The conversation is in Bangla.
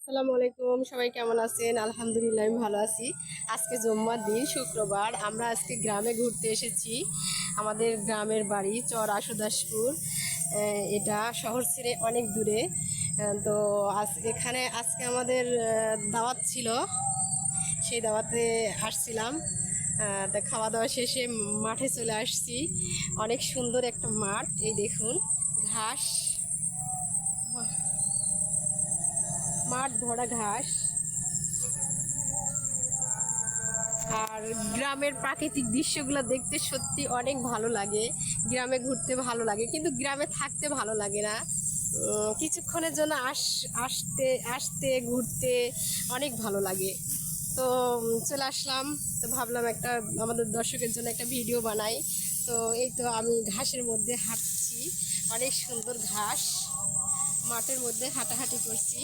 আসসালামু আলাইকুম, সবাই কেমন আছেন? আলহামদুলিল্লাহ আমি ভালো আছি। আজকে জুম্মার দিন, শুক্রবার। আমরা আজকে গ্রামে ঘুরতে এসেছি। আমাদের গ্রামের বাড়ি চর আশুদাসপুর। এটা শহর ছেড়ে অনেক দূরে। তো এখানে আজকে আমাদের দাওয়াত ছিল, সেই দাওয়াতে আসছিলাম। তা খাওয়া দাওয়া শেষে মাঠে চলে আসছি। অনেক সুন্দর একটা মাঠ, এই দেখুন, ঘাস, মাঠ ভরা ঘাস। আর গ্রামের প্রাকৃতিক দৃশ্যগুলো দেখতে সত্যি অনেক ভালো লাগে। গ্রামে ঘুরতে ভালো লাগে, কিন্তু গ্রামে থাকতে ভালো লাগে না। কিছুক্ষণের জন্য আসতে আসতে ঘুরতে অনেক ভালো লাগে। তো চলে আসলাম। তো ভাবলাম একটা আমাদের দর্শকের জন্য একটা ভিডিও বানাই। তো এই তো আমি ঘাসের মধ্যে হাঁটছি, অনেক সুন্দর ঘাস, মাঠের মধ্যে হাঁটাহাঁটি করছি।